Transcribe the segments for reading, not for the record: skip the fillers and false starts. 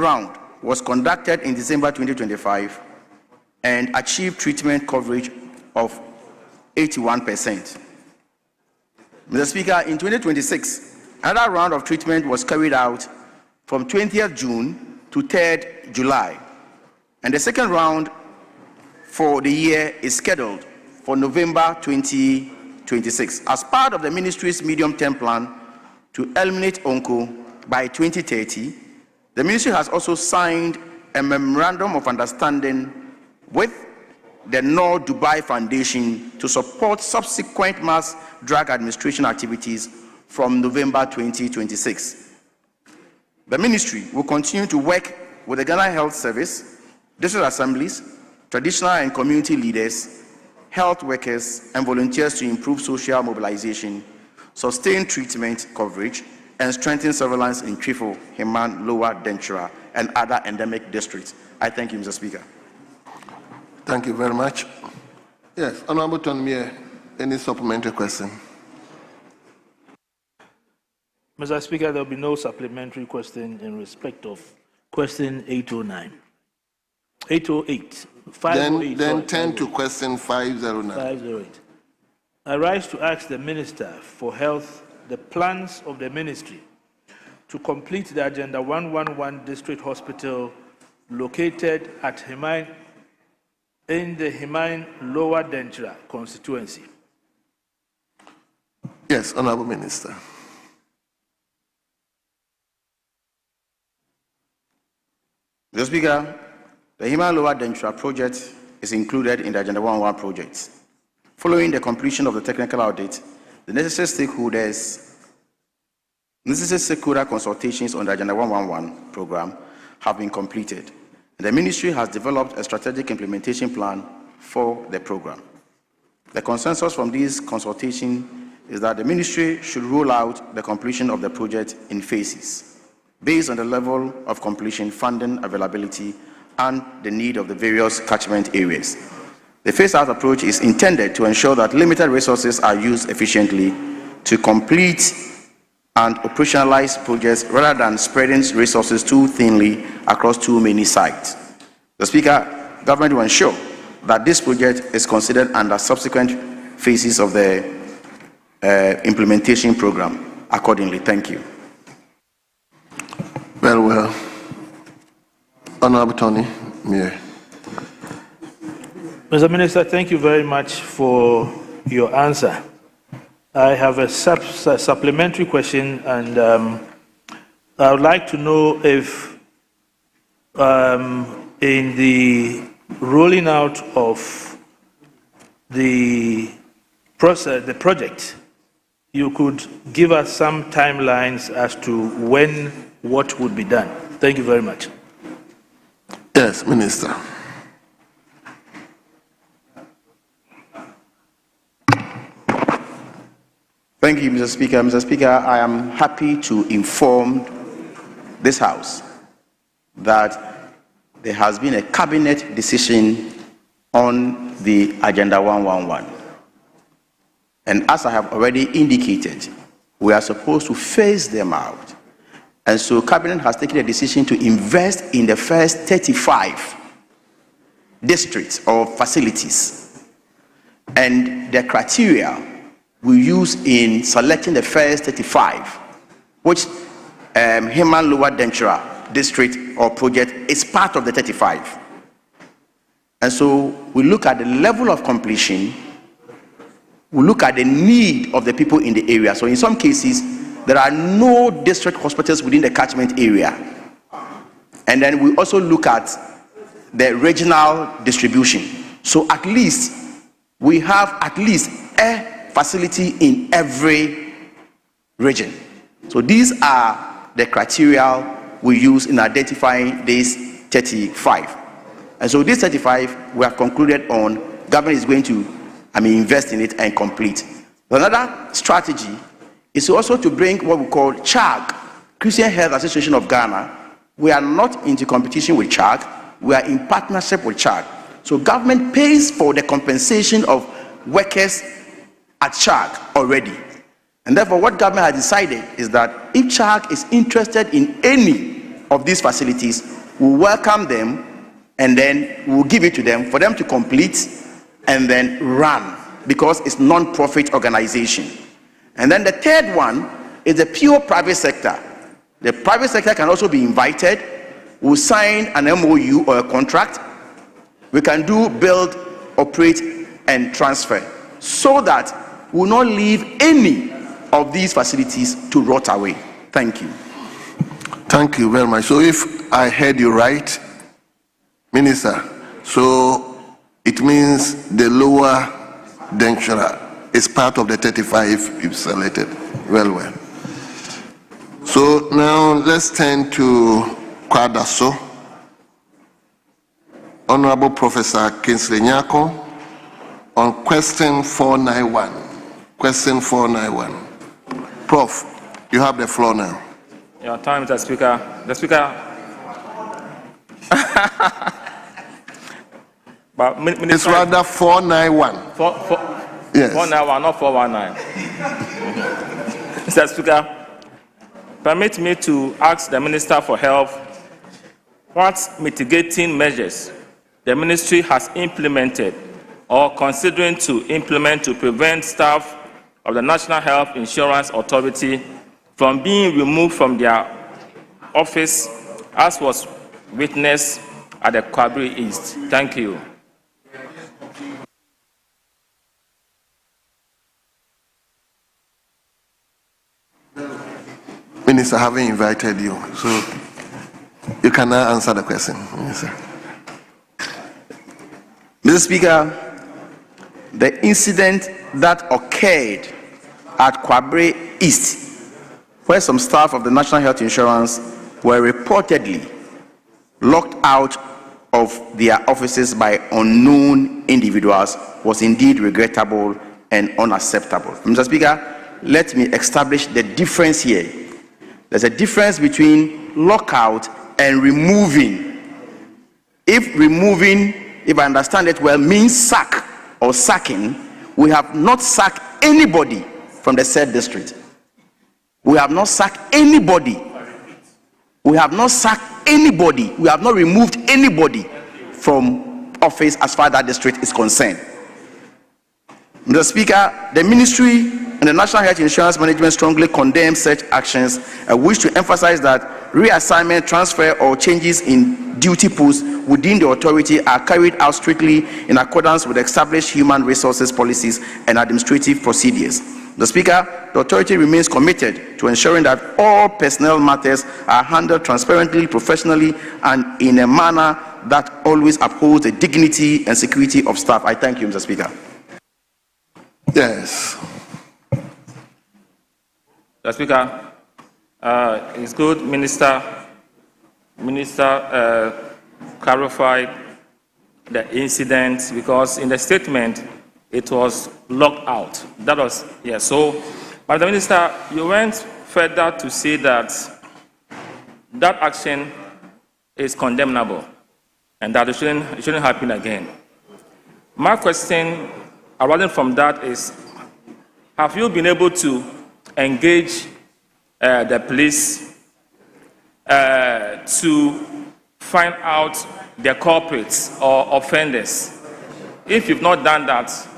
round was conducted in December 2025 and achieved treatment coverage of 81%. Mr. Speaker, in 2026, another round of treatment was carried out from 20th June to 3rd July, and the second round for the year is scheduled for November 2026 as part of the ministry's medium-term plan to eliminate onco by 2030. The ministry has also signed a memorandum of understanding with the Noor Dubai Foundation to support subsequent mass drug administration activities from November 2026. The ministry will continue to work with the Ghana Health Service, district assemblies, traditional and community leaders, health workers, and volunteers to improve social mobilization, sustain treatment coverage, and strengthen surveillance in Trifo, Heman, Lower Dentura, and other endemic districts. I thank you, Mr. Speaker. Thank you very much. Yes, Honorable Tonmier, any supplementary question? Mr. Speaker, there will be no supplementary question in respect of question 809. 808. 508. Then turn to question 509. 508. I rise to ask the Minister for Health the plans of the ministry to complete the Agenda 111 District Hospital located at Heman in the Heman Lower Dentura constituency. Yes, Honorable Minister. Mr. Speaker, the Heman Lower Dentura project is included in the Agenda 111 project. Following the completion of the technical audit, the necessary stakeholder consultations on the Agenda 111 program have been completed. The ministry has developed a strategic implementation plan for the program. The consensus from these consultations is that the ministry should roll out the completion of the project in phases, based on the level of completion, funding availability, and the need of the various catchment areas. The phase-out approach is intended to ensure that limited resources are used efficiently to complete and operationalize projects rather than spreading resources too thinly across too many sites. The Speaker, government will ensure that this project is considered under subsequent phases of the implementation program accordingly. Thank you. Very well. Honorable Tony Muir. Mr. Minister, thank you very much for your answer. I have a supplementary question, and I would like to know if in the rolling out of the process, the project, you could give us some timelines as to when what would be done. Thank you very much. Yes, Minister. Thank you, Mr. Speaker. Mr. Speaker, I am happy to inform this House that there has been a cabinet decision on the Agenda 111. And as I have already indicated, we are supposed to phase them out. And so cabinet has taken a decision to invest in the first 35 districts or facilities. And the criteria we use in selecting the first 35, which Heman Lower Dentura district or project is part of the 35. And so we look at the level of completion, we look at the need of the people in the area. So in some cases, there are no district hospitals within the catchment area. And then we also look at the regional distribution. So at least we have at least a facility in every region. So these are the criteria we use in identifying these 35. And so this 35 we have concluded on, government is going to invest in it and complete. Another strategy is also to bring what we call CHAG, Christian Health Association of Ghana. We are not into competition with CHAG, we are in partnership with CHAG. So government pays for the compensation of workers at CHAG already. And therefore what government has decided is that if CHAG is interested in any of these facilities, we'll welcome them and then we'll give it to them for them to complete and then run, because it's non-profit organization. And then the third one is the pure private sector. The private sector can also be invited. We'll sign an MOU or a contract. We can do build, operate, and transfer, so that we'll not leave any of these facilities to rot away. Thank you. Thank you very much. So if I heard you right, Minister, so it means the lower Denshira is part of the 35 you've selected. Well. So now let's turn to Kwadaso. Honorable Professor Kingsley Nyako on question 491. Question 491. Prof, you have the floor now. Your time, Mr. Speaker. The Speaker. But Minister, it's rather 491. Yes. 491, not 419. Mr. Speaker, permit me to ask the Minister for Health what mitigating measures the ministry has implemented or considering to implement to prevent staff of the National Health Insurance Authority from being removed from their office, as was witnessed at the Kwabri East. Thank you. Minister, having invited you, so you can now answer the question. Minister. Mr. Speaker, the incident that occurred at Kwabri East, where some staff of the National Health Insurance were reportedly locked out of their offices by unknown individuals, was indeed regrettable and unacceptable. Mr. Speaker, let me establish the difference here. There's a difference between lockout and removing. If removing, if I understand it well, means sack or sacking, we have not sacked anybody from the said district. We have not sacked anybody. We have not sacked anybody. We have not removed anybody from office as far as that district is concerned. Mr. Speaker, the ministry and the National Health Insurance Management strongly condemn such actions and wish to emphasize that reassignment, transfer, or changes in duty posts within the authority are carried out strictly in accordance with established human resources policies and administrative procedures. The Speaker, the authority remains committed to ensuring that all personnel matters are handled transparently, professionally, and in a manner that always upholds the dignity and security of staff. I thank you, Mr. Speaker. Yes. Mr. Speaker, it's good Minister clarified the incident, because in the statement it was locked out. That was, yes. So, but the Minister, you went further to say that that action is condemnable and that it shouldn't happen again. My question arising from that is, have you been able to engage the police to find out the culprits or offenders? If you've not done that,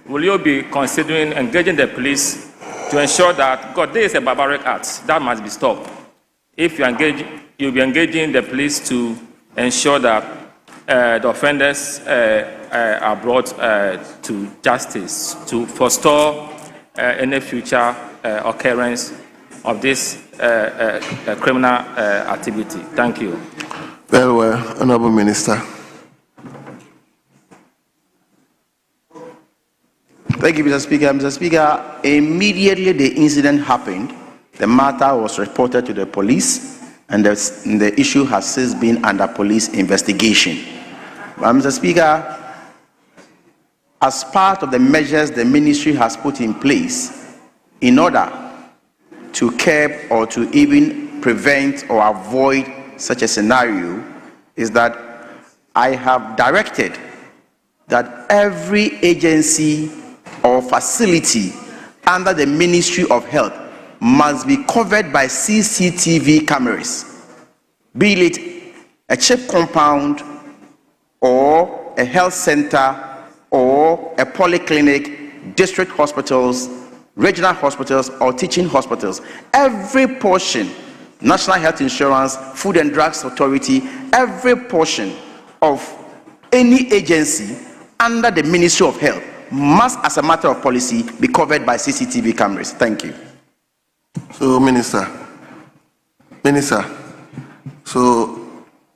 will you be considering engaging the police to ensure that, God, there is a barbaric act that must be stopped? If you engage, you'll be engaging the police to ensure that the offenders are brought to justice, to forestall any future occurrence of this criminal activity. Thank you. Very well, Honorable Minister. Thank you, Mr. Speaker. Mr. Speaker, immediately the incident happened, the matter was reported to the police, and the issue has since been under police investigation. But, Mr. Speaker, as part of the measures the ministry has put in place in order to curb or to even prevent or avoid such a scenario, is that I have directed that every agency or facility under the Ministry of Health must be covered by CCTV cameras. be it a CHIP compound or a health center or a polyclinic, district hospitals, regional hospitals, or teaching hospitals. Every portion, National Health Insurance, Food and Drugs Authority, every portion of any agency under the Ministry of Health must, as a matter of policy, be covered by CCTV cameras. Thank you. So, Minister, so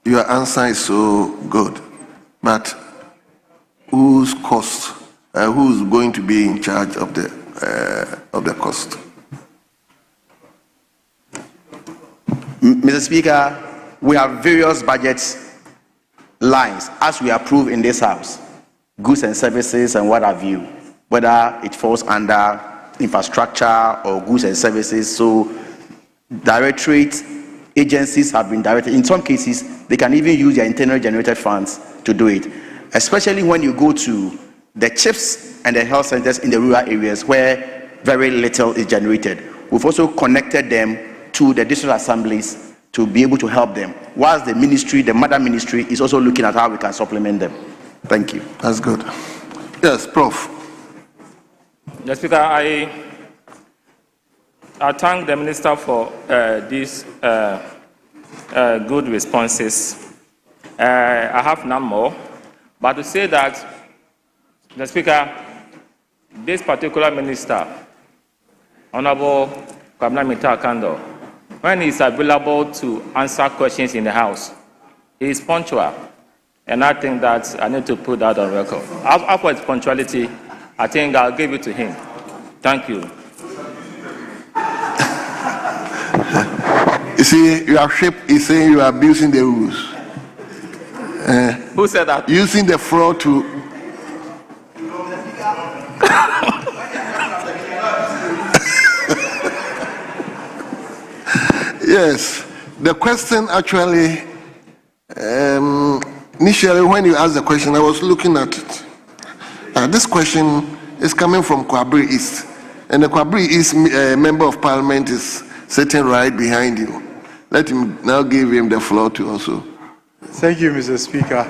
your answer is so good, but whose cost? Who's going to be in charge of the cost? Mr. Speaker, we have various budget lines as we approve in this House, goods and services and what have you, whether it falls under infrastructure or goods and services. So directorate agencies have been directed. In some cases, they can even use their internally generated funds to do it, especially when you go to the CHIPs and the health centers in the rural areas where very little is generated. We've also connected them to the district assemblies to be able to help them, whilst the ministry, the mother ministry, is also looking at how we can supplement them. Thank you. That's good. Yes, Prof. Mr. Speaker, I thank the Minister for these good responses. I have none more, but to say that, Mr. Speaker, this particular Minister, Honorable Kwabena Mintah-Kando, when he's available to answer questions in the House, he is punctual. And I think that I need to put that on record. As for his punctuality, I think I'll give it to him. Thank you. You see, your ship is saying you are abusing the rules. Who said that? Using the floor to... Yes, the question actually, initially when you asked the question, I was looking at it. This question is coming from Kwabri East, and the Kwabri East member of parliament is sitting right behind you. Let him now give him the floor to also. Thank you, Mr. Speaker.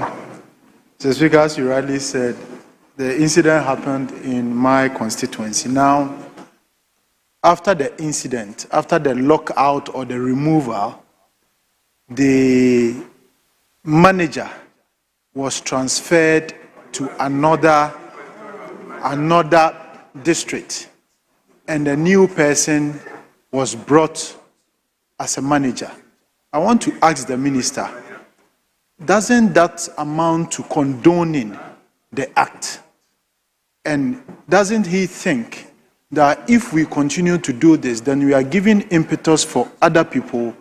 Mr. Speaker, as you rightly said, the incident happened in my constituency. Now, after the incident, after the lockout or the removal, the manager was transferred to another district, and a new person was brought as a manager. I want to ask the minister, doesn't that amount to condoning the act? And doesn't he think that if we continue to do this, then we are giving impetus for other people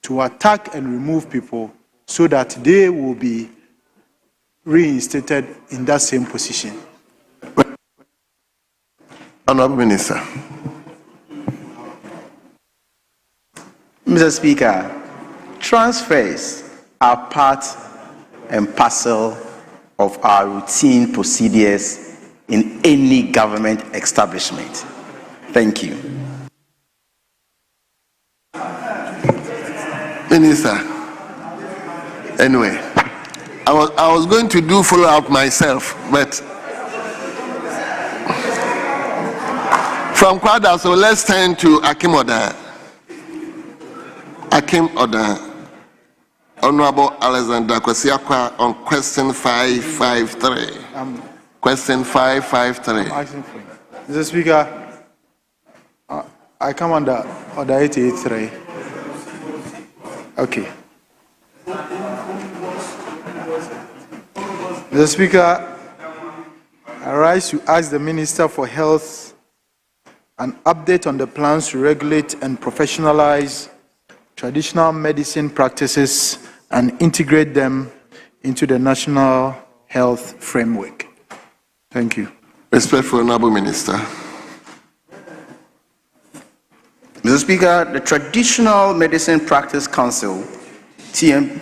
to attack and remove people so that they will be reinstated in that same position? Honorable Minister. Mr. Speaker, transfers are part and parcel of our routine procedures in any government establishment. Thank you. Minister, anyway, I was going to do follow-up myself, but from Kwada, so let's turn to Akim Oda. Akim Oda. Honorable Alexander Kwesiakwa on question 553. Question 553. Mr. Speaker, I come under order 883. Okay. Mr. Speaker, I rise to ask the Minister for Health an update on the plans to regulate and professionalize traditional medicine practices and integrate them into the National Health Framework. Thank you. Respectful Honorable Minister. Mr. Speaker, the Traditional Medicine Practice Council, TMPC,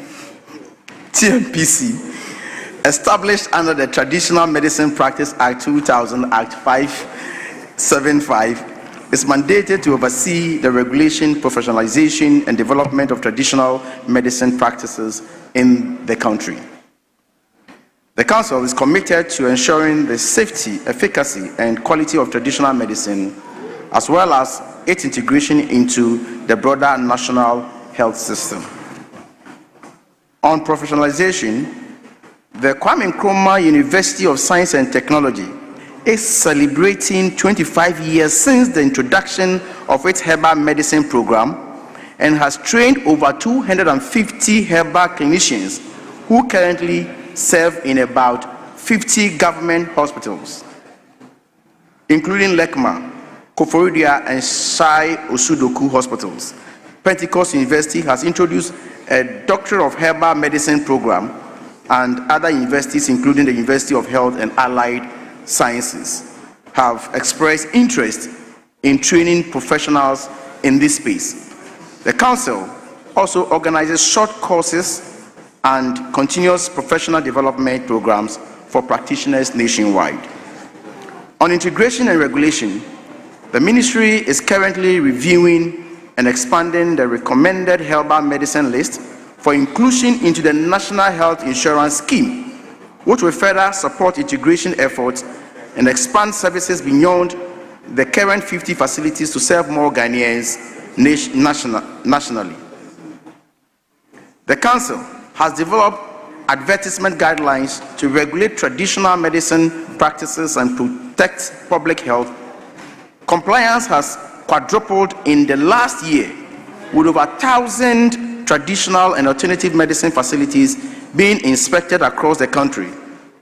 established under the Traditional Medicine Practice Act 2000, Act 575, is mandated to oversee the regulation, professionalization, and development of traditional medicine practices in the country. The Council is committed to ensuring the safety, efficacy, and quality of traditional medicine, as well as its integration into the broader national health system. On professionalization, the Kwame Nkrumah University of Science and Technology is celebrating 25 years since the introduction of its herbal medicine program and has trained over 250 herbal clinicians who currently serve in about 50 government hospitals, including Lekma, Koforidua, and Shai Osudoku hospitals. Pentecost University has introduced a Doctor of Herbal Medicine program, and other universities, including the University of Health and Allied Sciences, have expressed interest in training professionals in this space. The Council also organizes short courses and continuous professional development programs for practitioners nationwide. On integration and regulation, the Ministry is currently reviewing and expanding the recommended herbal medicine list for inclusion into the National Health Insurance Scheme, which will further support integration efforts and expand services beyond the current 50 facilities to serve more Ghanaians nationally. The Council has developed advertisement guidelines to regulate traditional medicine practices and protect public health. Compliance has quadrupled in the last year, with over 1,000 traditional and alternative medicine facilities being inspected across the country.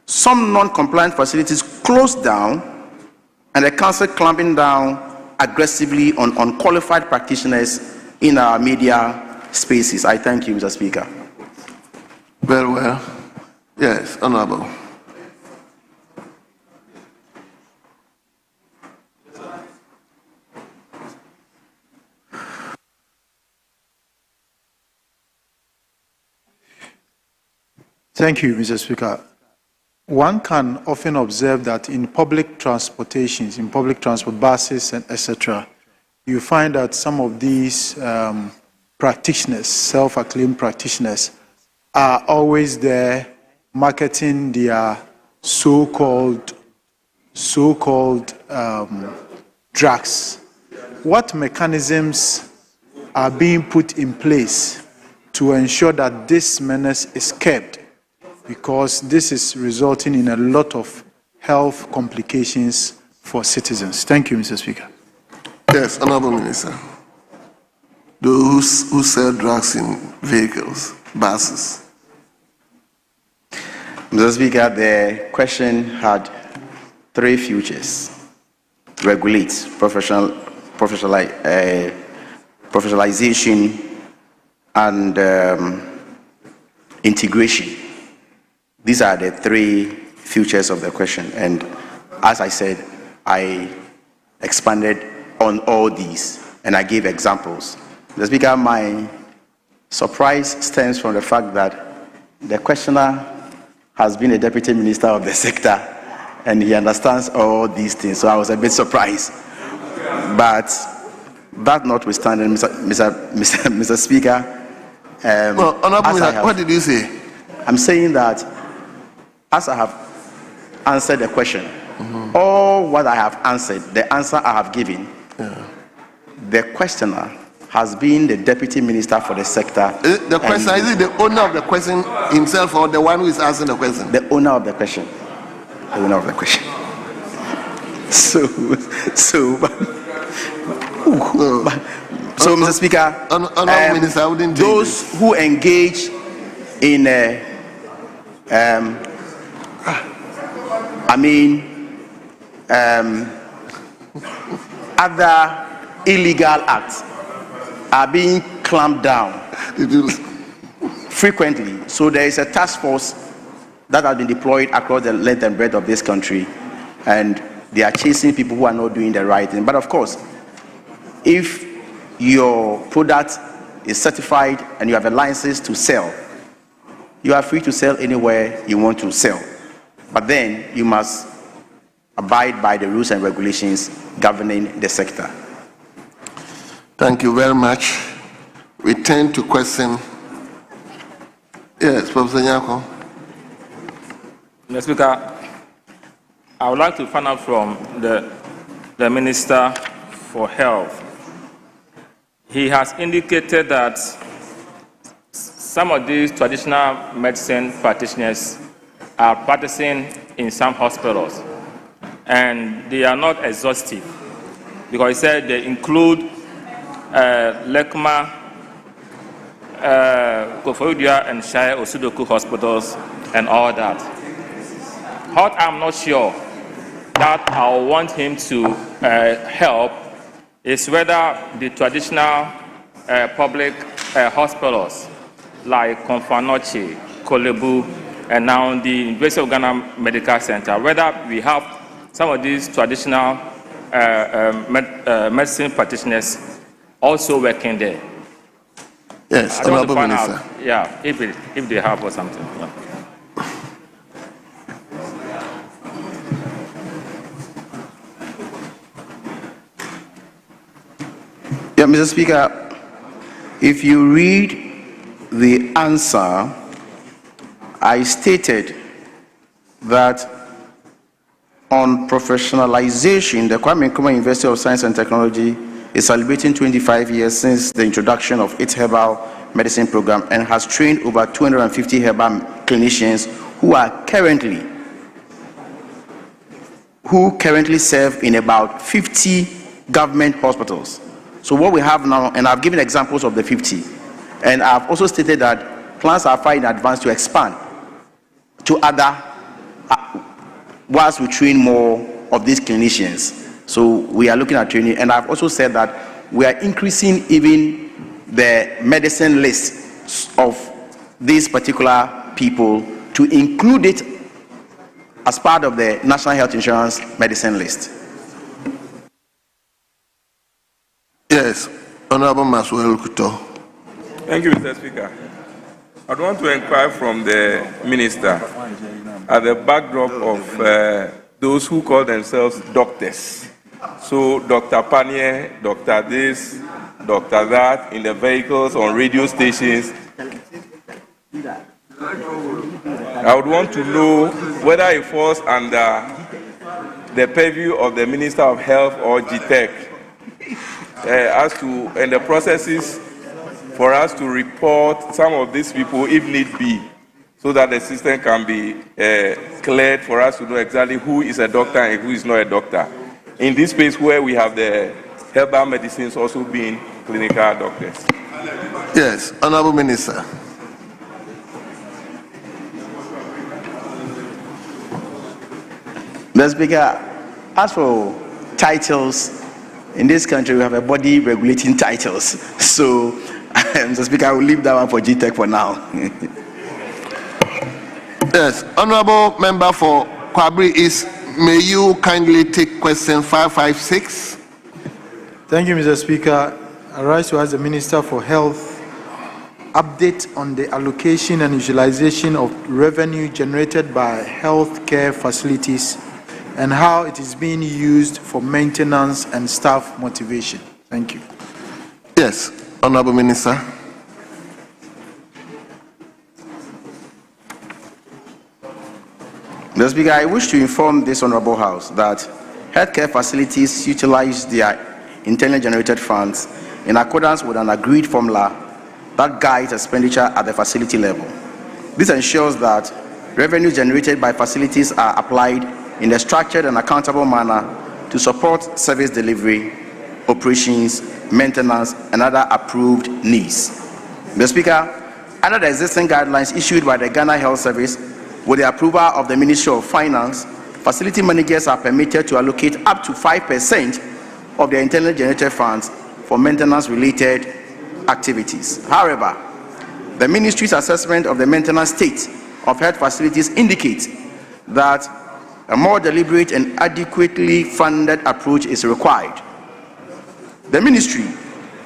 Some non-compliant facilities closed down, and the Council clamping down aggressively on unqualified practitioners in our media spaces. I thank you, Mr. Speaker. Very well. Yes, Honorable. Thank you, Mr. Speaker. One can often observe that in public transportations, in public transport buses and etc., you find that some of these practitioners, self-acclaimed practitioners, are always there marketing their so-called drugs. What mechanisms are being put in place to ensure that this menace is kept? Because this is resulting in a lot of health complications for citizens. Thank you, Mr. Speaker. Yes, Honorable Minister. Those who sell drugs in vehicles, buses. Mr. Speaker, the question had three futures: regulate, professionalization, and integration. These are the three futures of the question, and as I said, I expanded on all these and I gave examples. Mr. Speaker, my surprise stems from the fact that the questioner has been a deputy minister of the sector and he understands all these things, so I was a bit surprised. But that notwithstanding, Mr. Speaker, well, Honorable Minister, what did you say? I'm saying that as I have answered the question, all what I have answered, the answer I have given, the questioner has been the deputy minister for the sector. The question, is it the owner of the question himself or the one who is asking the question? The owner of the question. The owner of the question. So, Mr. Speaker, Honorable Minister, I wouldn't take those this. who engage in other illegal acts are being clamped down frequently. So there is a task force that has been deployed across the length and breadth of this country, and they are chasing people who are not doing the right thing. But of course, if your product is certified and you have a license to sell, you are free to sell anywhere you want to sell. But then you must abide by the rules and regulations governing the sector. Thank you very much. We turn to question. Yes, Professor Nyako. Mr. Speaker, I would like to find out from the Minister for Health. He has indicated that some of these traditional medicine practitioners are practicing in some hospitals, and they are not exhaustive, because he said they include Lekma, Koforidua and Shire Osudoku hospitals and all that. What I'm not sure that I want him to help is whether the traditional public hospitals like Konfanoche, Kolebu, and now the University of Ghana Medical Center, whether we have some of these traditional medicine practitioners also working there. Yes, I want to Honorable find Minister. out, yeah, if they have or something. Yeah. Yeah, Mr. Speaker, if you read the answer, I stated that on professionalization, the Kwame Nkrumah University of Science and Technology is celebrating 25 years since the introduction of its herbal medicine program and has trained over 250 herbal clinicians who currently serve in about 50 government hospitals. So what we have now, and I've given examples of the 50, and I've also stated that plans are far in advance to expand to other, whilst we train more of these clinicians. So we are looking at training, and I've also said that we are increasing even the medicine list of these particular people to include it as part of the National Health Insurance medicine list. Yes, Honorable Maswell Kuto. Thank you, Mr. Speaker. I'd want to inquire from the Minister at the backdrop of those who call themselves doctors. So, Dr. Panier, Dr. this, Dr. that, in the vehicles, on radio stations. I would want to know whether it falls under the purview of the Minister of Health or GTEC, as to, and the processes for us to report some of these people if need be, so that the system can be cleared for us to know exactly who is a doctor and who is not a doctor. In this space where we have the herbal medicines also being clinical doctors. Yes, Honorable Minister. Mr. Speaker, as for titles, in this country we have a body regulating titles. So, Mr. Speaker, I will leave that one for GTEC for now. Yes, Honorable Member for Kwabri East, may you kindly take question 556? Thank you, Mr. Speaker. I rise to ask the Minister for Health update on the allocation and utilization of revenue generated by healthcare facilities and how it is being used for maintenance and staff motivation. Thank you. Yes, Honorable Minister. Mr. Speaker, I wish to inform this Honorable House that healthcare facilities utilize their internally generated funds in accordance with an agreed formula that guides expenditure at the facility level. This ensures that revenue generated by facilities are applied in a structured and accountable manner to support service delivery, operations, maintenance, and other approved needs. Mr. Speaker, under the existing guidelines issued by the Ghana Health Service, with the approval of the Ministry of Finance, facility managers are permitted to allocate up to 5% of their internally generated funds for maintenance-related activities. However, the Ministry's assessment of the maintenance state of health facilities indicates that a more deliberate and adequately funded approach is required. The Ministry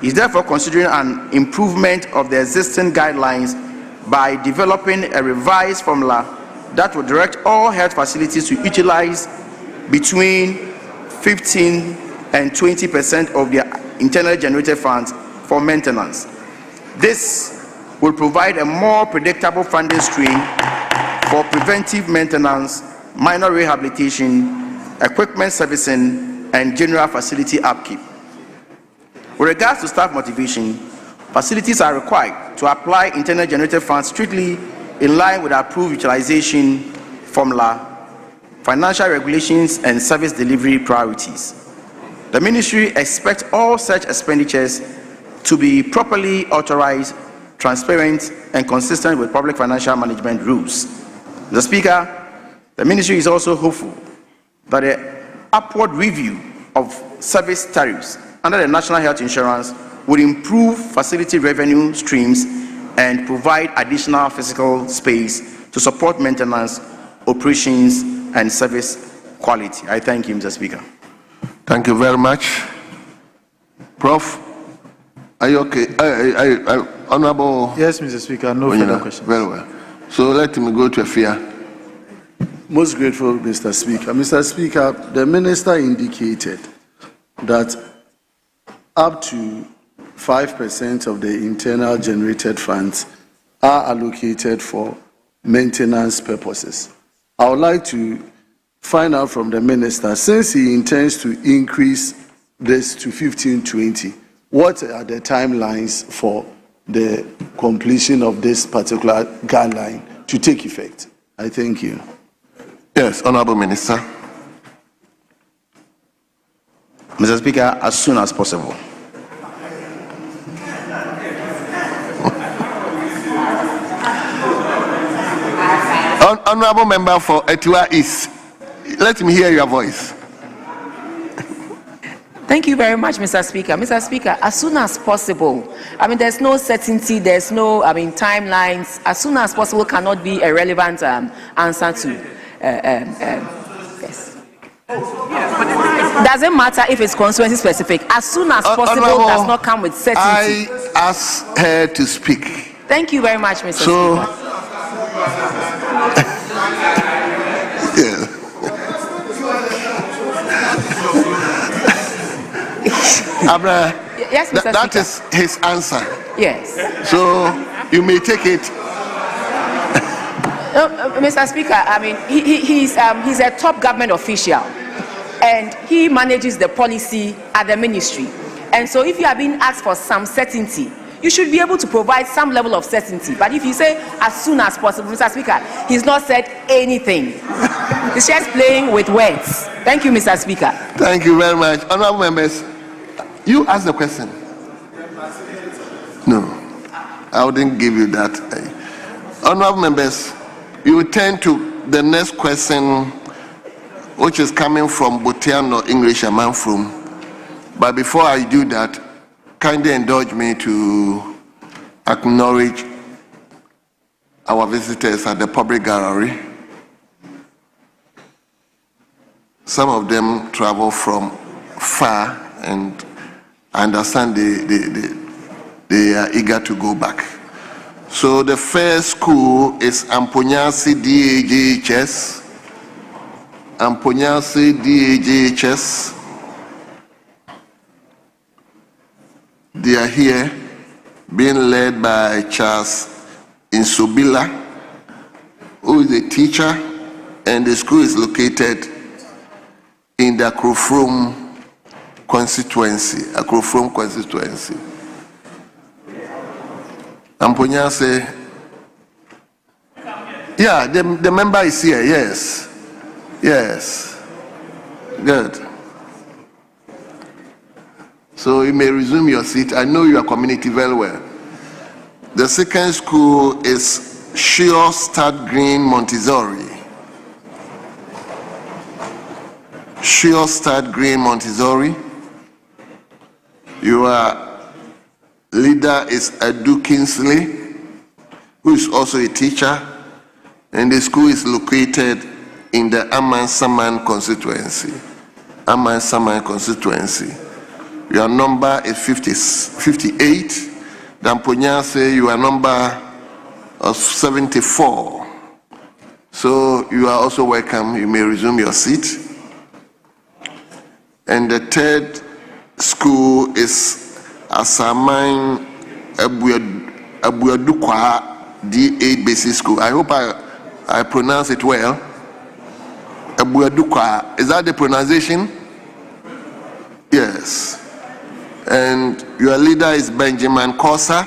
is therefore considering an improvement of the existing guidelines by developing a revised formula that will direct all health facilities to utilize between 15 and 20% of their internally generated funds for maintenance. This will provide a more predictable funding stream for preventive maintenance, minor rehabilitation, equipment servicing, and general facility upkeep. With regards to staff motivation, facilities are required to apply internally generated funds strictly in line with approved utilization formula, financial regulations, and service delivery priorities. The ministry expects all such expenditures to be properly authorized, transparent, and consistent with public financial management rules. Mr. Speaker, the ministry is also hopeful that the upward review of service tariffs under the National Health Insurance would improve facility revenue streams and provide additional physical space to support maintenance, operations, and service quality. I thank you, Mr. Speaker. Thank you very much. Prof, are you okay? Honorable? Yes, Mr. Speaker, no further questions. Very well. So let me go to Afia. Most grateful, Mr. Speaker. Mr. Speaker, the minister indicated that up to 5% of the internal generated funds are allocated for maintenance purposes. I would like to find out from the minister, since he intends to increase this to 15-20, what are the timelines for the completion of this particular guideline to take effect? I thank you. Yes, Honorable Minister. Mr. Speaker, as soon as possible. Honorable Member for Etua East, let me hear your voice. Thank you very much, Mr. Speaker. Mr. Speaker, as soon as possible. I mean, there's no certainty, there's no, timelines. As soon as possible cannot be a relevant answer to. Yes. Doesn't matter if it's constituency specific. As soon as possible does not come with certainty. I ask her to speak. Thank you very much, Mr. Speaker. Yeah. Yes, Mr. Speaker. That is his answer. Yes. So you may take it. Mr. Speaker, I mean, he's a top government official, and he manages the policy at the ministry. And so if you are being asked for some certainty, you should be able to provide some level of certainty. But if you say as soon as possible, Mr. Speaker, he's not said anything. He's just playing with words. Thank you, Mr. Speaker. Thank you very much. Honorable members, you ask the question. No, I wouldn't give you that. Honorable members, you will turn to the next question, which is coming from Botiano English Amanfrum. But before I do that, kindly indulge me to acknowledge our visitors at the public gallery. Some of them travel from far, and I understand they are eager to go back. So the first school is Amponyasi DAJHS. Amponyasi DAJHS. They are here, being led by Charles Insobila, who is a teacher, and the school is located in the Akrofrom constituency. Amponyase, yeah, the member is here, yes. Yes. Good. So you may resume your seat. I know your community very well. The second school is Sure Start Green Montessori. Sure Start Green Montessori. Your leader is Adu Kingsley, who is also a teacher, and the school is located in the Aman-Saman constituency. Aman-Saman constituency. Your number is 58. Damponyase, your number of 74. So you are also welcome. You may resume your seat. And the third school is Asaman Abuadukwa D8 Basic School. I hope I pronounce it well. Abuadukwa, is that the pronunciation? Yes. And your leader is Benjamin Kosa,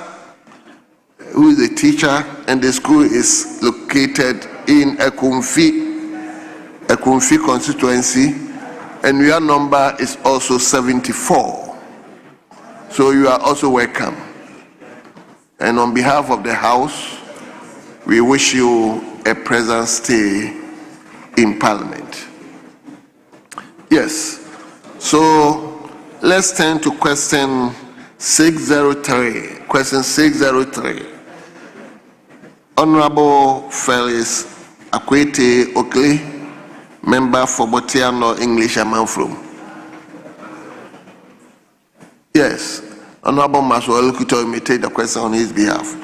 who is a teacher, and the school is located in Ekumfi constituency, and your number is also 74. So you are also welcome. And on behalf of the house, we wish you a pleasant stay in Parliament. Yes. So let's turn to question 603. Question 603. Honorable Felix Akwete Oakley, member for Botiano English Amanfro. Yes. Honorable Maswell Kuto may take the question on his behalf.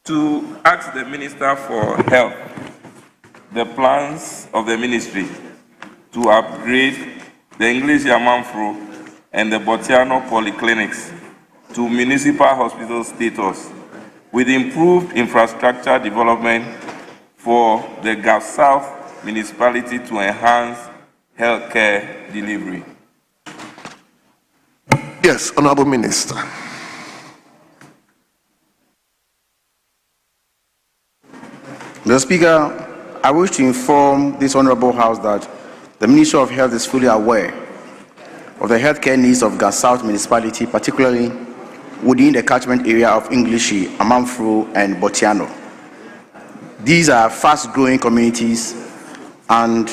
To ask the Minister for Health the plans of the ministry to upgrade the English Amanfro and the Botiano polyclinics to municipal hospital status with improved infrastructure development for the Gulf South municipality to enhance healthcare delivery. Yes, Honorable Minister. Mr. Speaker, I wish to inform this Honorable House that the Ministry of Health is fully aware of the healthcare needs of Gulf South municipality, particularly within the catchment area of Englishi, Amanfro, and Botiano. These are fast-growing communities, and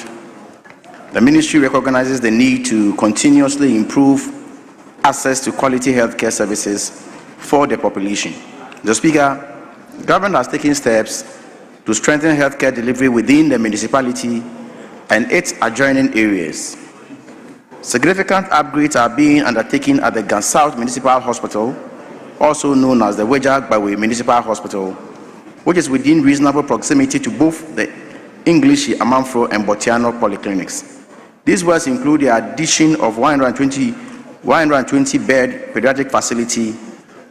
the ministry recognizes the need to continuously improve access to quality healthcare services for the population. Mr. Speaker, the government has taken steps to strengthen healthcare delivery within the municipality and its adjoining areas. Significant upgrades are being undertaken at the Gulf South Municipal Hospital, also known as the Wejagbawe Municipal Hospital, which is within reasonable proximity to both the English, Amanfro, and Botiano polyclinics. These works include the addition of 120-bed pediatric facility,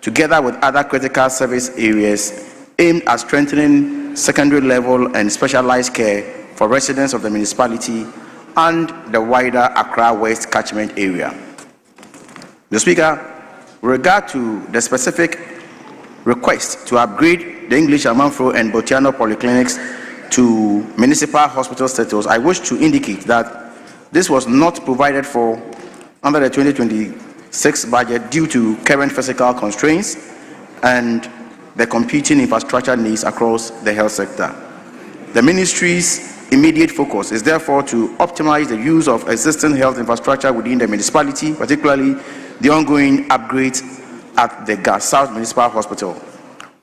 together with other critical service areas aimed at strengthening secondary level and specialized care for residents of the municipality and the wider Accra West catchment area. Mr. Speaker, with regard to the specific request to upgrade the English, Amanfro, and Botiano polyclinics to municipal hospital status, I wish to indicate that this was not provided for under the 2026 budget due to current fiscal constraints and the competing infrastructure needs across the health sector. The ministry's immediate focus is therefore to optimize the use of existing health infrastructure within the municipality, particularly the ongoing upgrades at the Gulf South Municipal Hospital,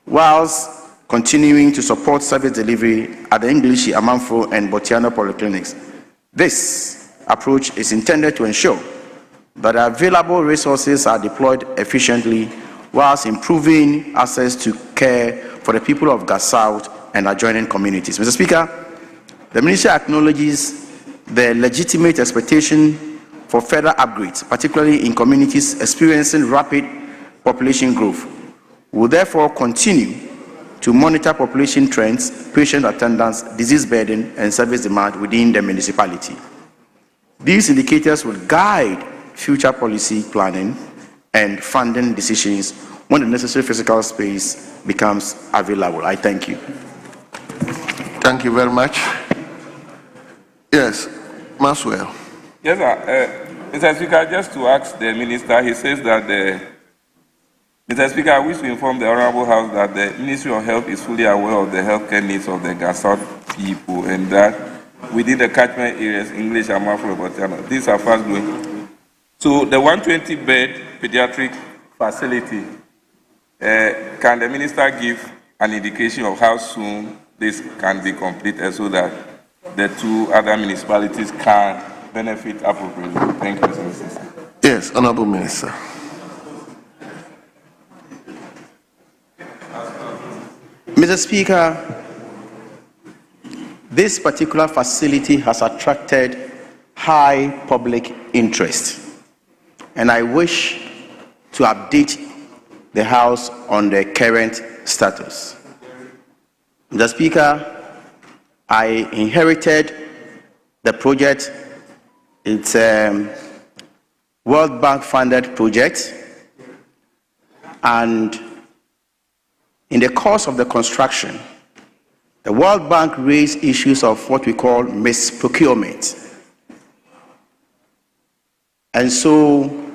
whilst continuing to support service delivery at the English, Amanfro, and Botiano polyclinics. This approach is intended to ensure that available resources are deployed efficiently whilst improving access to care for the people of Gulf South and adjoining communities. Mr. Speaker, the Ministry acknowledges the legitimate expectation for further upgrades, particularly in communities experiencing rapid population growth. We will therefore continue to monitor population trends, patient attendance, disease burden, and service demand within the municipality. These indicators will guide future policy planning and funding decisions when the necessary physical space becomes available. I thank you. Thank you very much. Yes, Maswell. Yes, sir. Mr. Speaker, just to ask the Minister, he says that Mr. Speaker, I wish to inform the Honorable House that the Ministry of Health is fully aware of the healthcare needs of the Gulf South people and that within the catchment areas, English, Amanfro, Botiano, these are fast growing. So the 120-bed pediatric facility, can the Minister give an indication of how soon this can be completed so that the two other municipalities can benefit appropriately? Thank you, Mr. Minister. Yes, Honorable Minister. Mr. Speaker, this particular facility has attracted high public interest. and I wish to update the House on the current status. Mr. Speaker, I inherited the project. It's a World Bank funded project, and in the course of the construction, the World Bank raised issues of what we call misprocurement. And so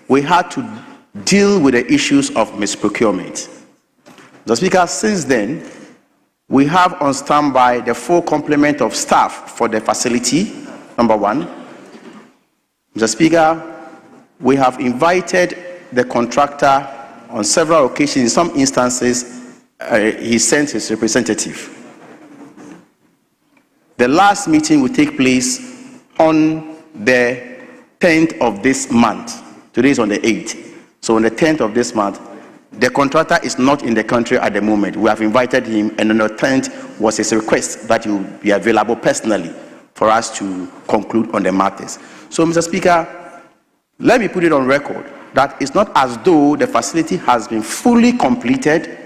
we had to deal with the issues of misprocurement. Mr. Speaker, since then, we have on standby the full complement of staff for the facility, number one. Mr. Speaker, we have invited the contractor on several occasions. In some instances, he sent his representative. The last meeting will take place on the 10th of this month. Today is on the 8th. So on the 10th of this month, the contractor is not in the country at the moment. We have invited him, and on the 10th was his request that he will be available personally for us to conclude on the matters. So, Mr. Speaker, let me put it on record that it's not as though the facility has been fully completed.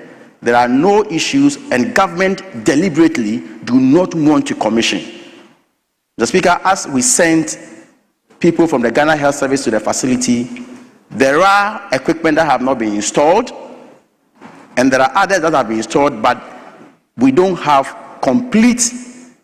There are no issues, and government deliberately do not want to commission. Mr. Speaker, as we sent people from the Ghana Health Service to the facility, there are equipment that have not been installed, and there are others that have been installed, but we don't have complete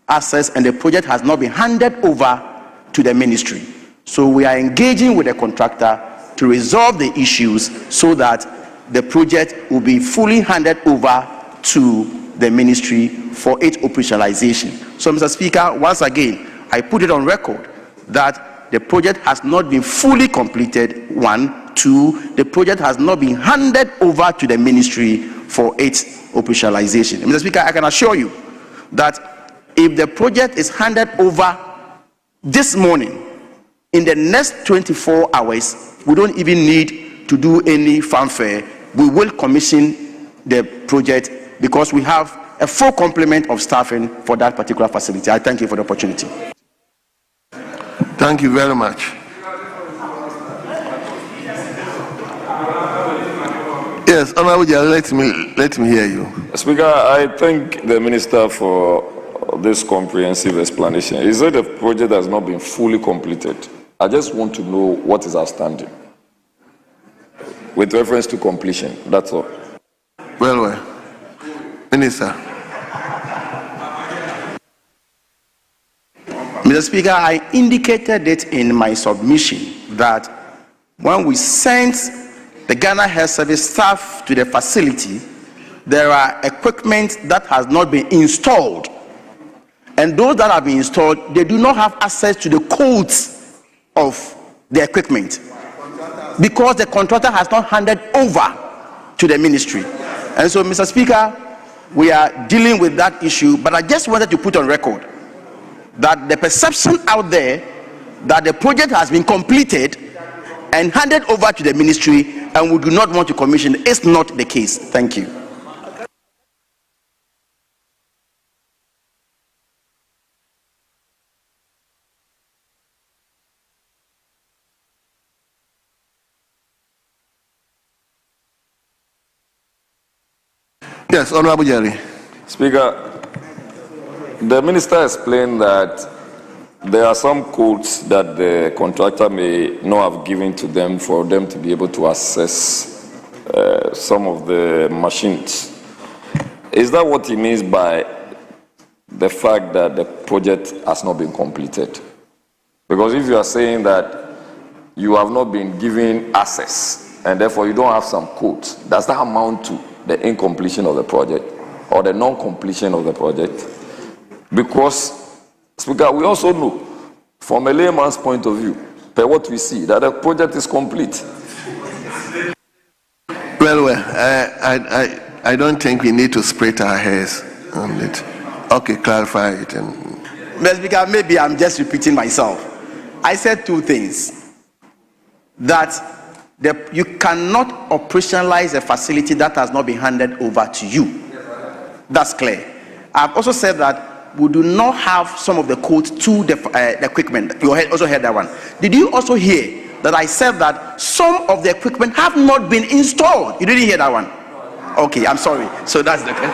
access, and the project has not been handed over to the ministry. So we are engaging with the contractor to resolve the issues so that the project will be fully handed over to the ministry for its operationalization. So, Mr. Speaker, once again, I put it on record that the project has not been fully completed, one. Two, the project has not been handed over to the ministry for its operationalization. Mr. Speaker, I can assure you that if the project is handed over this morning, in the next 24 hours, we don't even need to do any fanfare. We will commission the project because we have a full complement of staffing for that particular facility. I thank you for the opportunity. Thank you very much. Yes, Honorable Jal, let me hear you. Speaker, I thank the Minister for this comprehensive explanation. He said the project has not been fully completed. I just want to know what is outstanding with reference to completion. That's all. Well, Minister. Mr. Speaker, I indicated it in my submission that when we sent the Ghana Health Service staff to the facility, there are equipment that has not been installed. And those that have been installed, they do not have access to the codes of the equipment because the contractor has not handed over to the ministry. And so, Mr. Speaker, we are dealing with that issue, but I just wanted to put on record that the perception out there that the project has been completed and handed over to the ministry and we do not want to commission is not the case. Thank you. Yes, Honorable Jerry. Speaker, the Minister explained that there are some codes that the contractor may not have given to them for them to be able to access some of the machines. Is that what he means by the fact that the project has not been completed? Because if you are saying that you have not been given access and therefore you don't have some codes, does that amount to the incompletion of the project or the non-completion of the project? Because, Speaker, we also know, from a layman's point of view, per what we see, that the project is complete. Well, I don't think we need to split our hairs on it. Okay, clarify it. Mr. Speaker, maybe I'm just repeating myself. I said two things. That you cannot operationalize a facility that has not been handed over to you. That's clear. I've also said that we do not have some of the codes to the equipment. You also heard that one. Did you also hear that I said that some of the equipment have not been installed. You didn't hear that one? Okay, I'm sorry. So that's the case.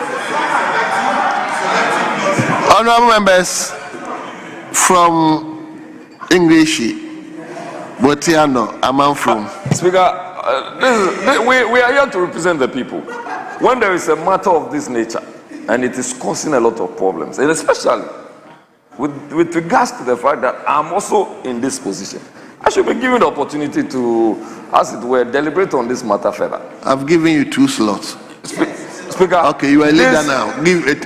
Honorable members from English, Botiano, Amanfrom. Speaker, we are here to represent the people. When there is a matter of this nature and it is causing a lot of problems, and especially with regards to the fact that I'm also in this position, I should be given the opportunity to, as it were, deliberate on this matter further. I've given you 2 slots. Speaker, okay, you are a leader now.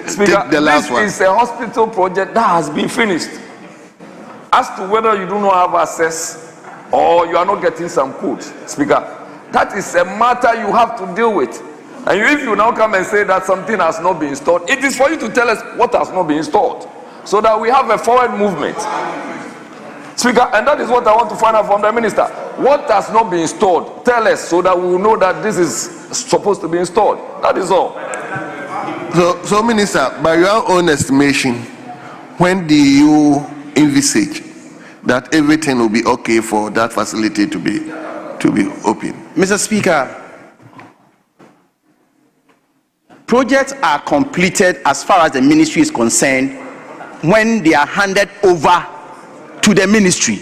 Speaker, take the last one. This is a hospital project that has been finished. As to whether you do not have access or you are not getting some code, Speaker, that is a matter you have to deal with. And if you now come and say that something has not been installed, it is for you to tell us what has not been installed, so that we have a forward movement. Speaker, and that is what I want to find out from the minister. What has not been installed? Tell us, so that we will know that this is supposed to be installed. That is all. So Minister, by your own estimation, when do you envisage that everything will be okay for that facility to be open? Mr. Speaker, projects are completed as far as the ministry is concerned when they are handed over to the ministry.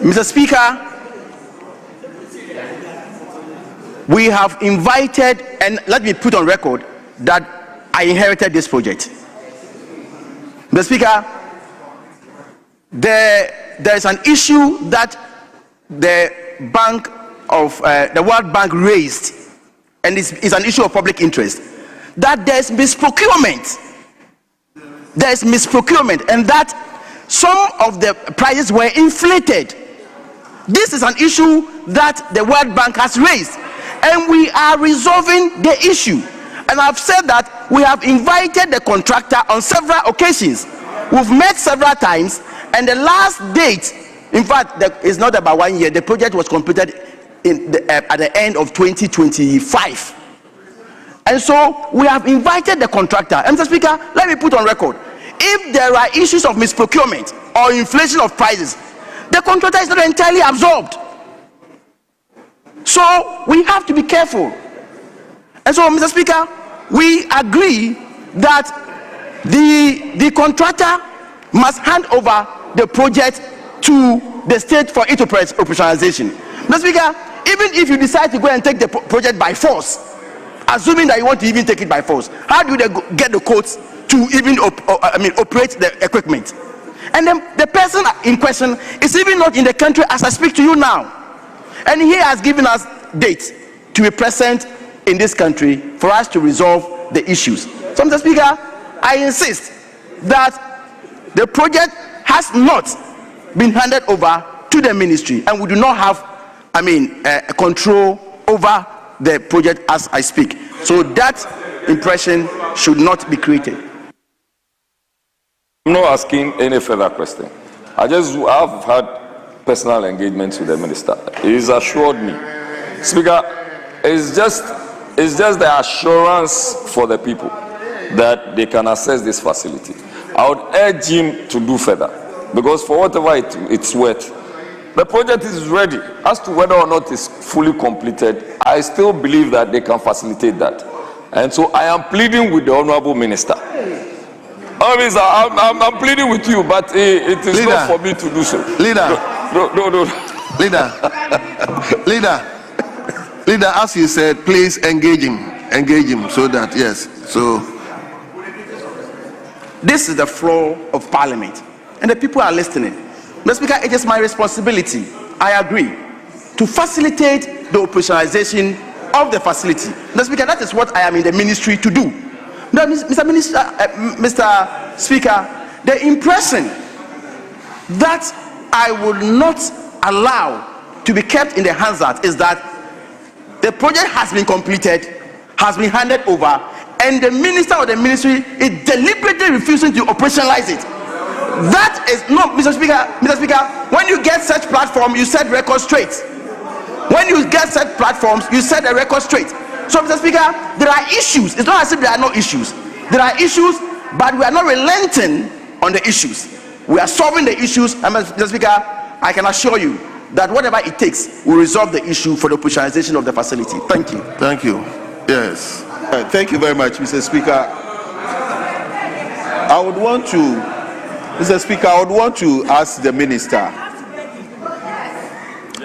Mr. Speaker, we have invited, and let me put on record that I inherited this project. Mr. Speaker, there is an issue that the World Bank raised, and it's an issue of public interest, that there's misprocurement. There's misprocurement, and that some of the prices were inflated. This is an issue that the World Bank has raised, and we are resolving the issue. And I've said that we have invited the contractor on several occasions. We've met several times, and the last date, in fact, it's not about 1 year. The project was completed at the end of 2025. And so we have invited the contractor. And Mr. Speaker, let me put on record, if there are issues of misprocurement or inflation of prices, the contractor is not entirely absorbed. So we have to be careful. And so, Mr. Speaker, we agree that the contractor must hand over the project to the state for its operationalization. Mr. Speaker, even if you decide to go and take the project by force, assuming that you want to even take it by force, how do they get the codes to even operate the equipment? And then the person in question is even not in the country as I speak to you now. And he has given us dates to be present in this country for us to resolve the issues. So, Mr. Speaker, I insist that the project has not been handed over to the ministry, and we do not have, control over the project as I speak. So that impression should not be created. I'm not asking any further question. I've had personal engagements with the minister. He's assured me. Speaker, it's just the assurance for the people that they can access this facility. I would urge him to do further, because for whatever it's worth, the project is ready. As to whether or not it's fully completed, I still believe that they can facilitate that. And so I am pleading with the Honorable Minister. I'm pleading with you, but it is Leader. not for me to do so. Leader. No. Leader, as you said, please engage him so that, yes. So this is the floor of Parliament, and the people are listening. Mr. Speaker, it is my responsibility, I agree, to facilitate the operationalization of the facility. Mr. Speaker, that is what I am in the ministry to do. Now, Mr. Speaker, the impression that I will not allow to be kept in the hands of is that the project has been completed, has been handed over, and the minister or the ministry is deliberately refusing to operationalize it. That is not, Mr. Speaker, when you get such platform, you set records straight. When you get such platforms, you set the record straight. So, Mr. Speaker, there are issues. It's not as if there are no issues. There are issues, but we are not relenting on the issues. We are solving the issues. And Mr. Speaker, I can assure you that whatever it takes will resolve the issue for the operationalization of the facility. Thank you. Thank you. Yes. Thank you very much, Mr. Speaker. I would want to ask the minister.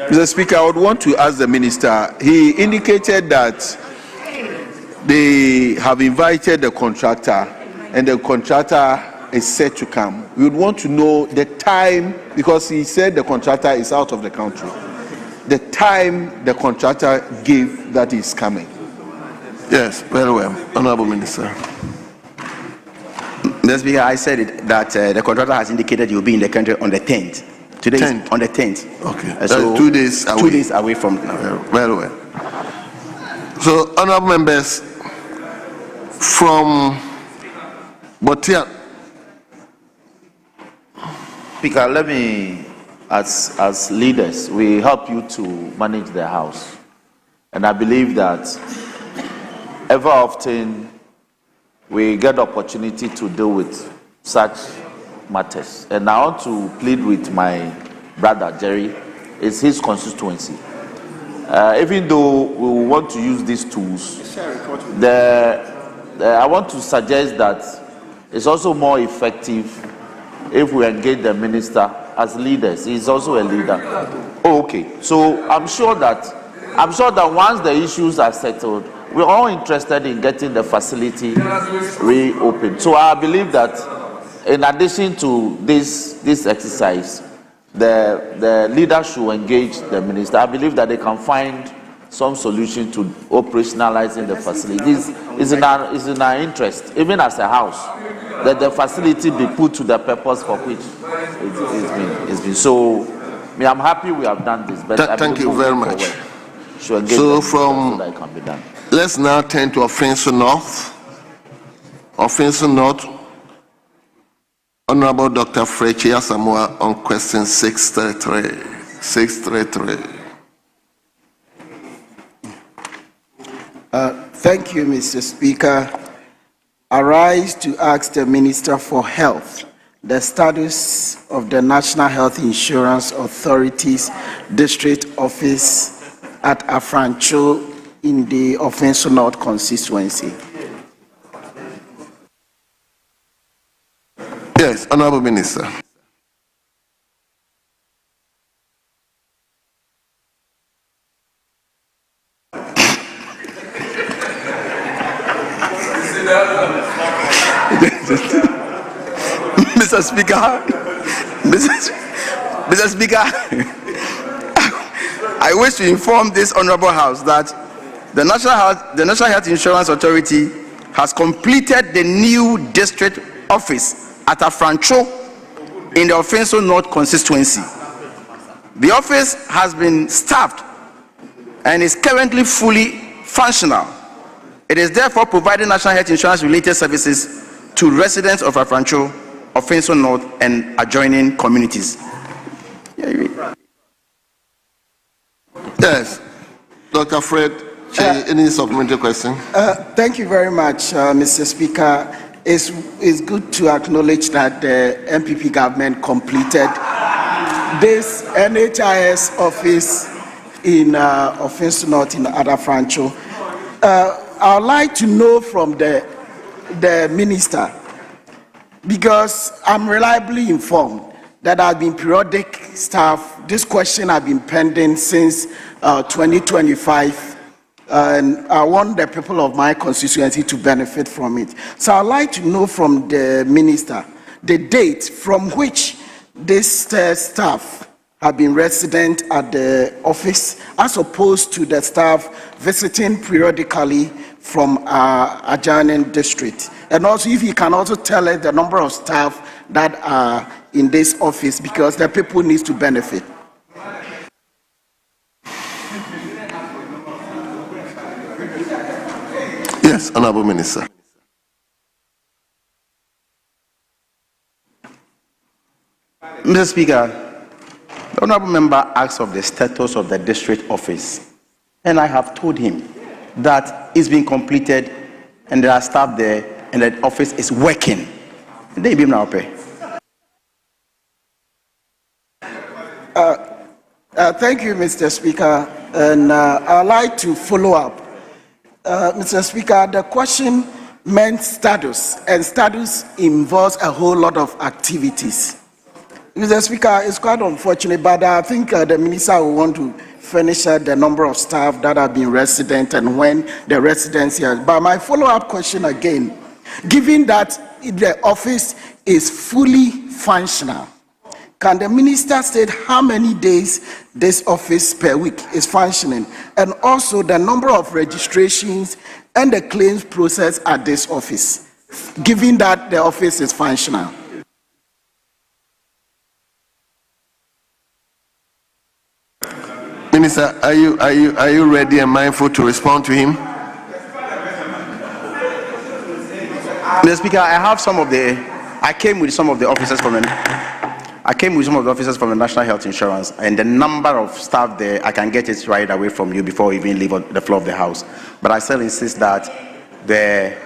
Mr. Speaker, I would want to ask the minister. He indicated that they have invited the contractor and the contractor is set to come. We would want to know the time, because he said the contractor is out of the country. The time the contractor gave that is coming. Yes, very well. Honorable Minister. Mr. Speaker, I said it, that the contractor has indicated he will be in the country on the 10th. Today is on the 10th. Okay. So 2 days away. 2 days away from now. Very well. So, honorable members, from Botia. Speaker, let me, as leaders, we help you to manage the house. And I believe that ever often we get the opportunity to deal with such matters. And I want to plead with my brother Jerry. It's his constituency. Even though we want to use these tools, I want to suggest that it's also more effective if we engage the minister as leaders. He's also a leader. Oh, okay. So I'm sure that once the issues are settled, we're all interested in getting the facility reopened. So I believe that in addition to this exercise, the leader should engage the minister. I believe that they can find some solution to operationalizing the facility. It's in our interest, even as a house, that the facility be put to the purpose for which it's been. So, I'm happy we have done this. But Thank you very much. So that can be done. Let's now turn to Offensive North. Offensive North, Honorable Dr. Frechi Asamoah on question 633. Thank you, Mr. Speaker. I rise to ask the Minister for Health the status of the National Health Insurance Authority's district office at Afrancho in the Offensive North constituency. Yes, Honorable Minister. Mr. Speaker, Mr. Speaker, I wish to inform this honorable house that the National Health Insurance Authority has completed the new district office at Afrancho in the Offensive North constituency. The office has been staffed and is currently fully functional. It is therefore providing national health insurance related services to residents of Afrancho, Offensive North, and adjoining communities. Yes, Dr. Fred, any supplementary question? Thank you very much, Mr. Speaker. It's good to acknowledge that the MPP government completed this NHIS office in Offensive North in Afrancho. I would like to know from the minister, because I'm reliably informed that there have been periodic staff. This question has been pending since 2025, and I want the people of my constituency to benefit from it. So I'd like to know from the minister the date from which this staff have been resident at the office, as opposed to the staff visiting periodically from adjoining district. And also, if you can also tell us the number of staff that are in this office, because the people need to benefit. Yes, Honorable Minister. Mr. Speaker, the honorable member asks of the status of the district office, and I have told him that it's been completed and there are staff there and the office is working. Thank you, Mr. Speaker. And I'd like to follow up. Mr. Speaker, the question meant status, and status involves a whole lot of activities. Mr. Speaker, it's quite unfortunate, but I think the minister will want to furnish the number of staff that have been resident and when the residency has. But my follow-up question again, given that the office is fully functional, can the minister state how many days this office per week is functioning, and also the number of registrations and the claims process at this office, given that the office is functional? Minister, are you ready and mindful to respond to him? Mr. Speaker, I came with some of the officers from the National Health Insurance, and the number of staff there, I can get it right away from you before we even leave on the floor of the House. But I still insist that the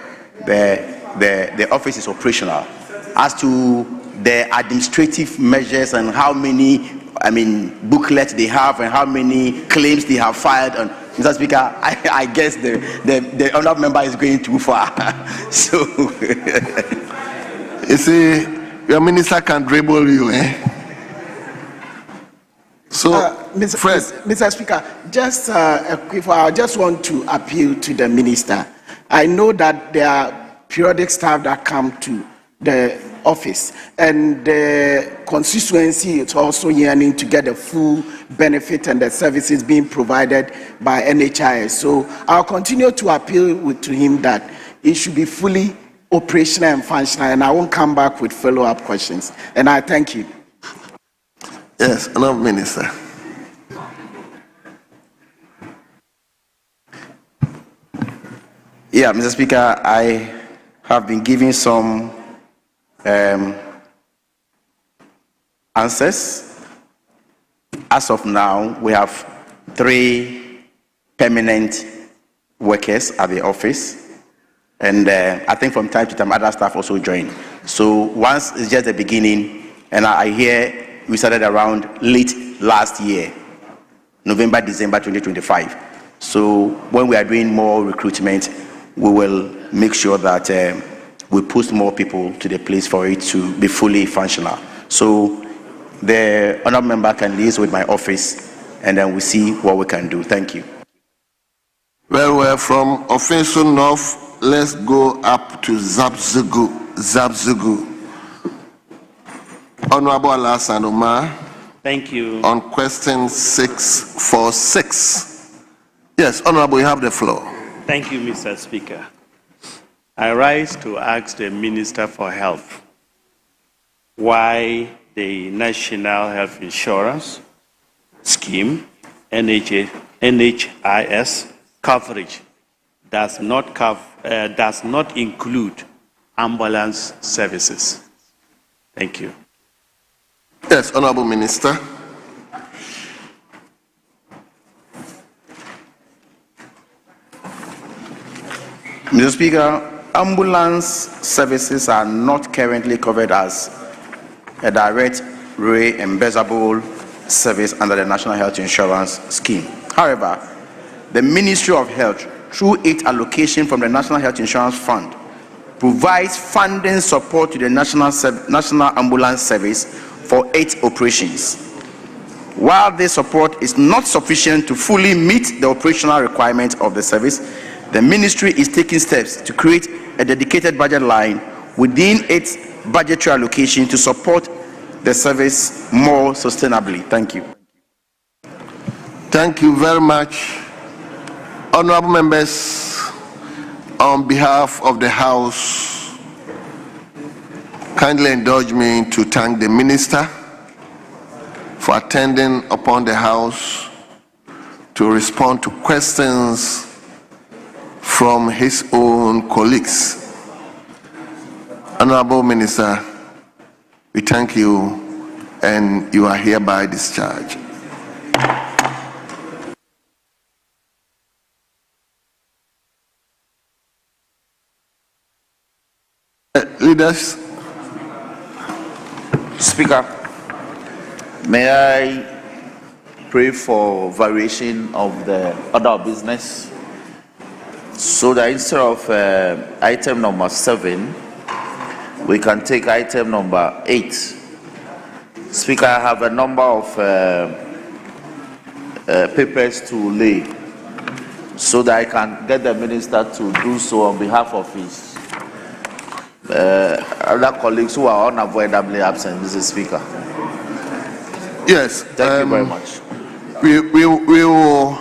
office is operational. As to the administrative measures and how many booklets they have and how many claims they have filed, and Mr. Speaker, I guess the honourable member is going too far. So you see, your minister can dribble you, eh? So, Mr. Speaker, just a quick, I just want to appeal to the minister. I know that there are periodic staff that come to the office, and the constituency is also yearning to get the full benefit and the services being provided by NHIS. So I'll continue to appeal to him that it should be fully operational and functional, and I won't come back with follow-up questions. And I thank you. Yes, Honourable Minister. Yeah, Mr. Speaker, I have been giving some answers. As of now, we have 3 permanent workers at the office, and I think from time to time other staff also join. So once it's just the beginning, and I hear we started around late last year, November, December 2025. So when we are doing more recruitment, we will make sure that we post more people to the place for it to be fully functional. So the honourable member can liaise with my office, and then we see what we can do. Thank you. Well, from Offenso North, let's go up to Zabzugu. Honourable Alassane Omar. Thank you. On question 646. Yes, Honourable, you have the floor. Thank you, Mr. Speaker. I rise to ask the Minister for Health why the National Health Insurance Scheme, NHIS coverage does not include ambulance services. Thank you. Yes, Honourable Minister. Mr. Speaker, ambulance services are not currently covered as a direct reimbursable service under the National Health Insurance Scheme. However, the Ministry of Health, through its allocation from the National Health Insurance Fund, provides funding support to the National Ambulance Service for 8 operations. While this support is not sufficient to fully meet the operational requirements of the service, the ministry is taking steps to create a dedicated budget line within its budgetary allocation to support the service more sustainably. Thank you. Thank you very much. Honourable members, on behalf of the House, kindly indulge me to thank the Minister for attending upon the House to respond to questions from his own colleagues. Honourable Minister, we thank you, and you are hereby discharged. Leaders. Speaker, may I pray for variation of the order of business, so that instead of item number 7, we can take item number 8. Speaker, I have a number of papers to lay, so that I can get the minister to do so on behalf of his other colleagues who are unavoidably absent, Mr. Speaker. Yes. Thank you very much. We will,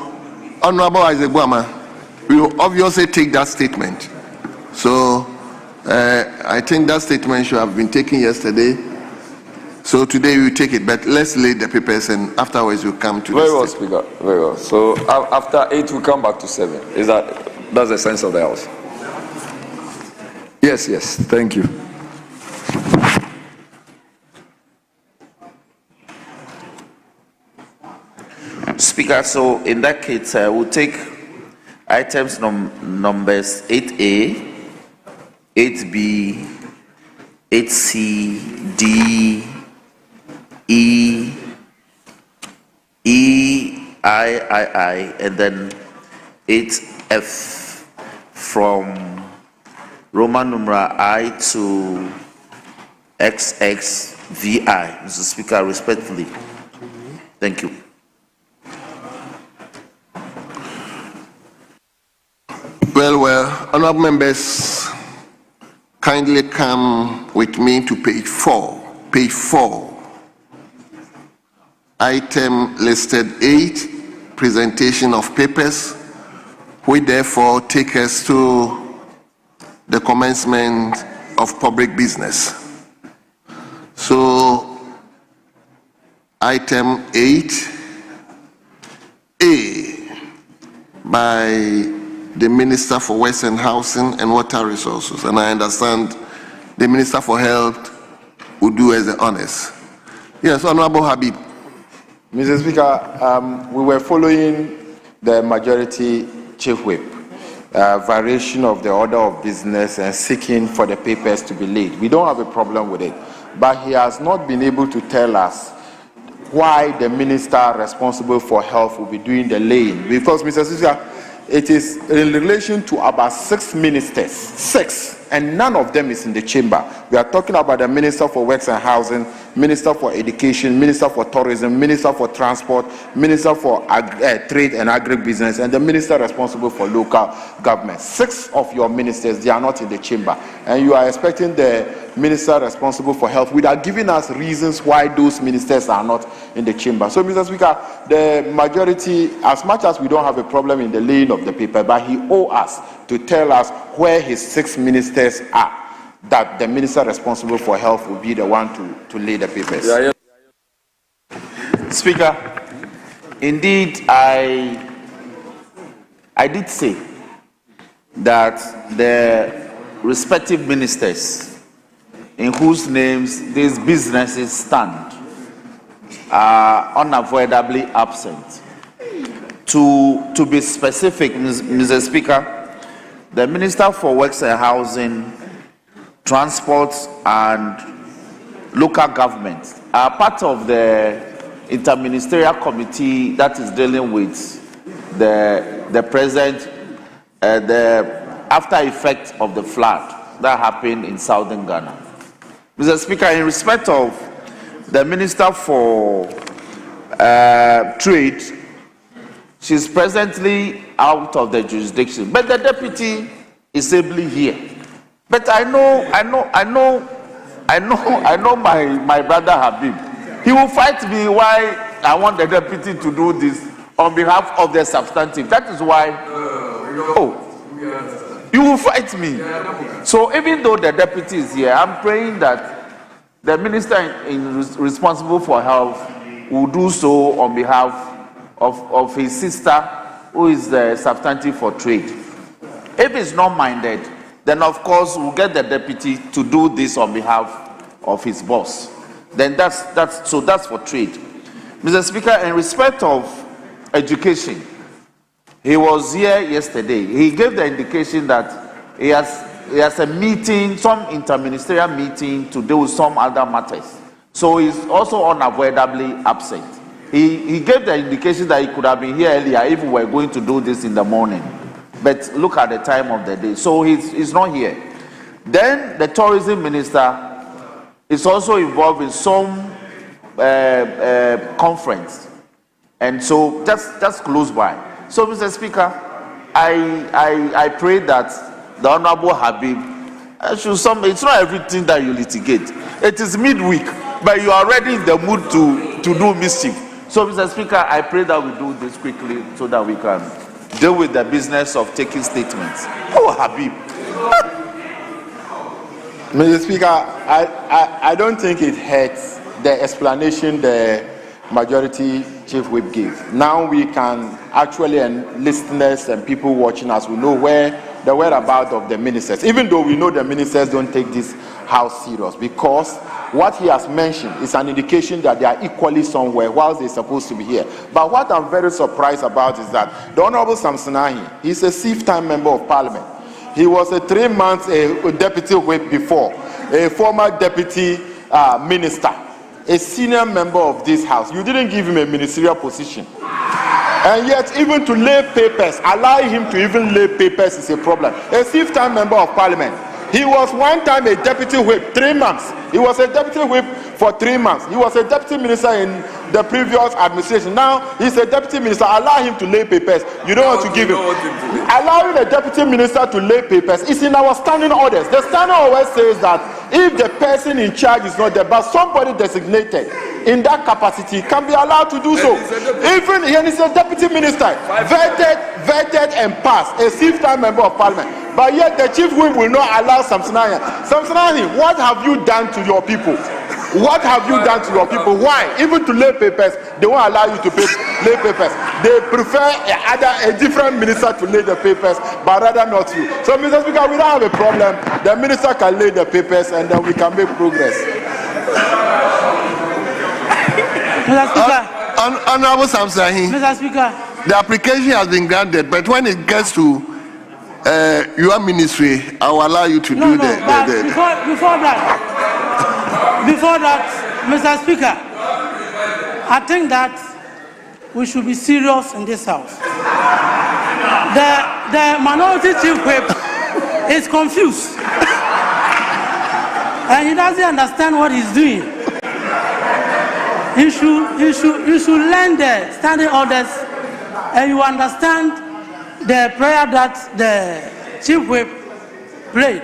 Honorable Isaac Buama, we will obviously take that statement. So I think that statement should have been taken yesterday. So today we will take it, but let's lay the papers and afterwards we'll come to Very the well, statement. Speaker. Very well. So after 8, we come back to 7. That's the sense of the House? Yes, yes. Thank you. Speaker, so in that case, we'll take items numbers 8A, 8B, 8C, D, E, I, and then 8F from Roman numeral I to XXVI. Mr. Speaker, respectfully. Thank you. Well, honorable members, kindly come with me to page 4. Page 4. Item listed 8, presentation of papers, which therefore take us to the commencement of public business. So, item 8A by the Minister for Works and Housing and Water Resources, and I understand the Minister for Health will do as the honors. Yes, Honorable Habib. Mr. Speaker, we were following the majority chief whip, variation of the order of business and seeking for the papers to be laid. We don't have a problem with it, but he has not been able to tell us why the minister responsible for health will be doing the laying. Because, Mr. Speaker, it is in relation to about 6 ministers, 6, and none of them is in the chamber. We are talking about the Minister for Works and Housing, Minister for Education, Minister for Tourism, Minister for Transport, Minister for Trade and Agribusiness, and the Minister responsible for local government. 6 of your ministers, they are not in the chamber. And you are expecting the Minister responsible for health without giving us reasons why those ministers are not in the chamber. So, Mr. Speaker, the majority, as much as we don't have a problem in the laying of the paper, but he owes us to tell us where his 6 ministers are, that the minister responsible for health will be the one to lay the papers. Yeah. Speaker, indeed, I did say that the respective ministers in whose names these businesses stand are unavoidably absent. To be specific, Mr. Speaker, the Minister for Works and Housing, Transport and Local Government are part of the interministerial committee that is dealing with the present, the after effect of the flood that happened in southern Ghana. Mr. Speaker, in respect of the Minister for Trade, she's presently out of the jurisdiction, but the deputy is ably here. But I know my brother Habib. He will fight me why I want the deputy to do this on behalf of the substantive. That is why. You will fight me. So even though the deputy is here, I'm praying that the minister responsible for health will do so on behalf of his sister, who is the substantive for trade. If he's not minded, then of course we'll get the deputy to do this on behalf of his boss. Then that's for trade. Mr. Speaker, in respect of education, he was here yesterday. He gave the indication that he has a meeting, some interministerial meeting to deal with some other matters. So he's also unavoidably absent. He gave the indication that he could have been here earlier if we were going to do this in the morning. But look at the time of the day. So he's not here. Then the tourism minister is also involved in some conference. And so just close by. So, Mr. Speaker, I pray that the Honorable Habib should it's not everything that you litigate. It is midweek, but you are already in the mood to do mischief. So, Mr. Speaker, I pray that we do this quickly so that we can deal with the business of taking statements. Oh, Habib. Mr. Speaker, I don't think it hurts the explanation the majority chief whip gave. Now we can actually, and listeners and people watching us will know where the whereabouts of the ministers, even though we know the ministers don't take this house serious, because what he has mentioned is an indication that they are equally somewhere whilst they're supposed to be here. But what I'm very surprised about is that the Honorable Samsonahi, he's a chieftain member of parliament. He was a 3-month deputy whip before, a former deputy minister, a senior member of this house. You didn't give him a ministerial position. And yet, even to lay papers, allowing him to even lay papers is a problem. A chieftain member of parliament. He was one time a deputy whip, 3 months. He was a deputy whip for 3 months. He was a deputy minister in the previous administration. Now he's a deputy minister. Allow him to lay papers. You don't want to give him. Allowing a deputy minister to lay papers is in our standing orders. The standing order says that if the person in charge is not there, but somebody designated in that capacity can be allowed to do so. Even he is a deputy minister, vetted and passed, a chieftain member of parliament. But yet the chief whip will not allow Samsonahi. Samsonahi, what have you done to your people? What have you done to your people? Why? Even to lay papers, they won't allow you to lay papers. They prefer a different minister to lay the papers, but rather not you. So, Mr. Speaker, we don't have a problem. The minister can lay the papers and then we can make progress. Mr. Speaker. Honorable Samsonahi. Mr. Speaker. The application has been granted, but when it gets to your ministry, I will allow you to do that. Before that, Mr. Speaker, I think that we should be serious in this house. The minority chief whip is confused, and he doesn't understand what he's doing. You should learn the standing orders, and you understand the prayer that the chief whip prayed.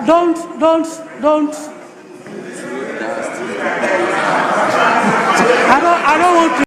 Don't. I don't want to.